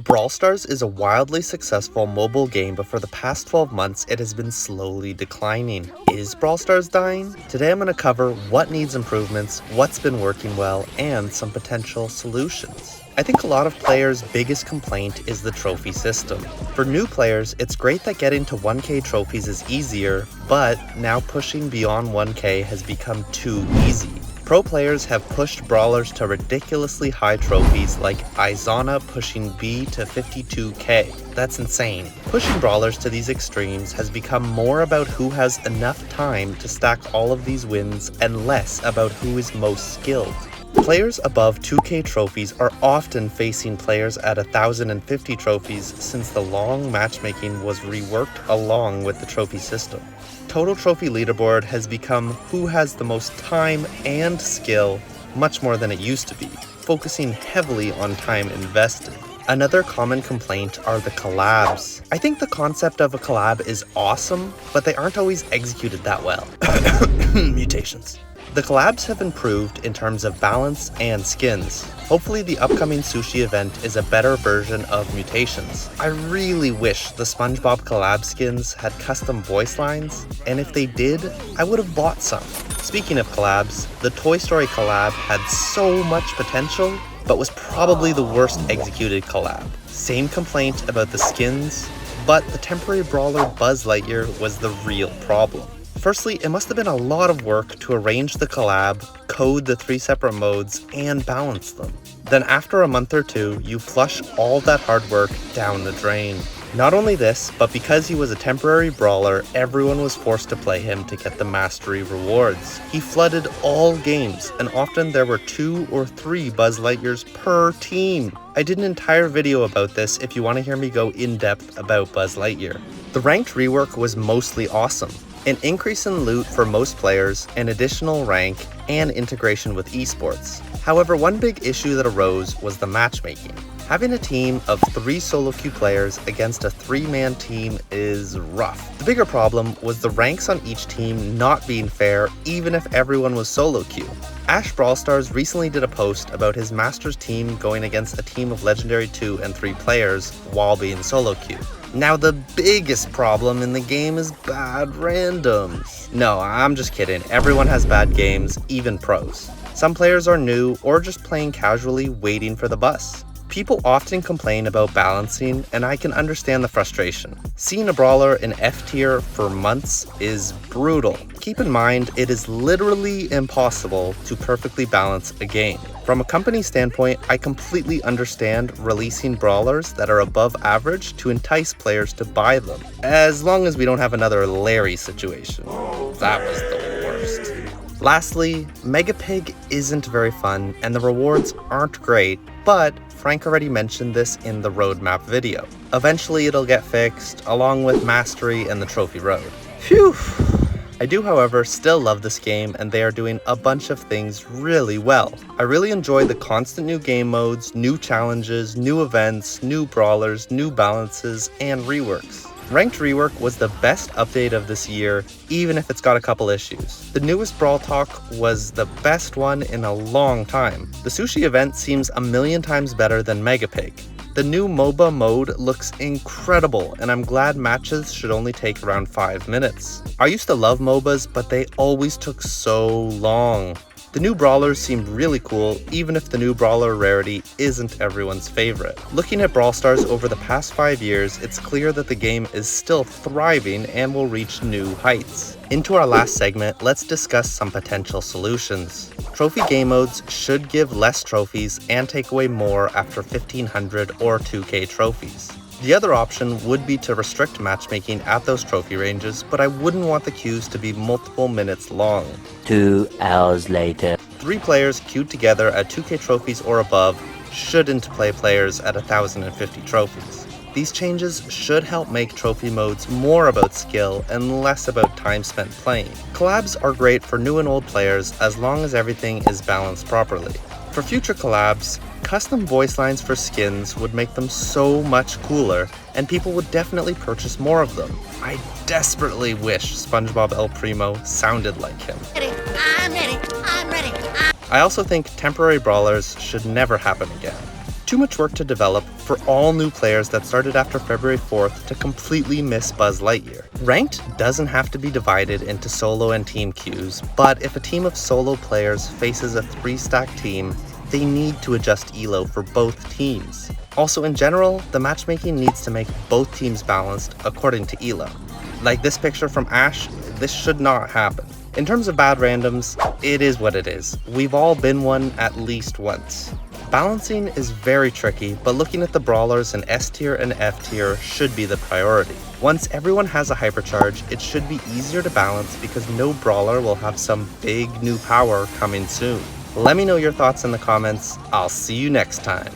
Brawl Stars is a wildly successful mobile game, but for the past 12 months, it has been slowly declining. Is Brawl Stars dying? Today I'm going to cover what needs improvements, what's been working well, and some potential solutions. I think a lot of players' biggest complaint is the trophy system. For new players, it's great that getting to 1k trophies is easier, but now pushing beyond 1k has become too easy. Pro players have pushed brawlers to ridiculously high trophies like Izana pushing B to 52k. That's insane. Pushing brawlers to these extremes has become more about who has enough time to stack all of these wins and less about who is most skilled. Players above 2k trophies are often facing players at 1050 trophies since the long matchmaking was reworked along with the trophy system. Total trophy leaderboard has become who has the most time and skill much more than it used to be, focusing heavily on time invested. Another common complaint are the collabs. I think the concept of a collab is awesome, but they aren't always executed that well. Mutations. The collabs have improved in terms of balance and skins. Hopefully the upcoming sushi event is a better version of mutations. I really wish the SpongeBob collab skins had custom voice lines, and if they did, I would have bought some. Speaking of collabs, the Toy Story collab had so much potential, but was probably the worst executed collab. Same complaint about the skins, but the temporary brawler Buzz Lightyear was the real problem. Firstly, it must have been a lot of work to arrange the collab, code the 3 separate modes, and balance them. Then after a month or two, you flush all that hard work down the drain. Not only this, but because he was a temporary brawler, everyone was forced to play him to get the mastery rewards. He flooded all games, and often there were 2 or 3 Buzz Lightyears per team. I did an entire video about this if you want to hear me go in depth about Buzz Lightyear. The ranked rework was mostly awesome. An increase in loot for most players, an additional rank, and integration with esports. However, one big issue that arose was the matchmaking. Having a team of 3 solo queue players against a 3-man team is rough. The bigger problem was the ranks on each team not being fair even if everyone was solo queue. Ash Brawl Stars recently did a post about his Masters team going against a team of Legendary 2 and 3 players while being solo queue. Now the biggest problem in the game is bad randoms. No, I'm just kidding. Everyone has bad games, even pros. Some players are new or just playing casually waiting for the bus. People often complain about balancing, and I can understand the frustration. Seeing a brawler in F tier for months is brutal. Keep in mind, it is literally impossible to perfectly balance a game. From a company standpoint, I completely understand releasing brawlers that are above average to entice players to buy them, as long as we don't have another Larry situation. That was the worst. Lastly, Mega Pig isn't very fun, and the rewards aren't great, but Frank already mentioned this in the roadmap video. Eventually it'll get fixed, along with Mastery and the Trophy Road. Phew! I do, however, still love this game, and they are doing a bunch of things really well. I really enjoy the constant new game modes, new challenges, new events, new brawlers, new balances, and reworks. Ranked Rework was the best update of this year, even if it's got a couple issues. The newest Brawl Talk was the best one in a long time. The sushi event seems a million times better than Mega Pig. The new MOBA mode looks incredible, and I'm glad matches should only take around 5 minutes. I used to love MOBAs, but they always took so long. The new brawlers seem really cool, even if the new brawler rarity isn't everyone's favorite. Looking at Brawl Stars over the past 5 years, it's clear that the game is still thriving and will reach new heights. Into our last segment, let's discuss some potential solutions. Trophy game modes should give less trophies and take away more after 1500 or 2k trophies. The other option would be to restrict matchmaking at those trophy ranges, but I wouldn't want the queues to be multiple minutes long. 2 hours later. 3 players queued together at 2k trophies or above shouldn't play players at 1050 trophies. These changes should help make trophy modes more about skill and less about time spent playing. Collabs are great for new and old players as long as everything is balanced properly. For future collabs, custom voice lines for skins would make them so much cooler, and people would definitely purchase more of them. I desperately wish SpongeBob El Primo sounded like him. I'm ready. I also think temporary brawlers should never happen again. Too much work to develop for all new players that started after February 4th to completely miss Buzz Lightyear. Ranked doesn't have to be divided into solo and team queues, but if a team of solo players faces a 3-stack team, they need to adjust elo for both teams. Also, in general, the matchmaking needs to make both teams balanced according to elo. Like this picture from Ash, this should not happen. In terms of bad randoms, it is what it is. We've all been one at least once. Balancing is very tricky, but looking at the brawlers in S tier and F tier should be the priority. Once everyone has a hypercharge, it should be easier to balance because no brawler will have some big new power coming soon. Let me know your thoughts in the comments. I'll see you next time.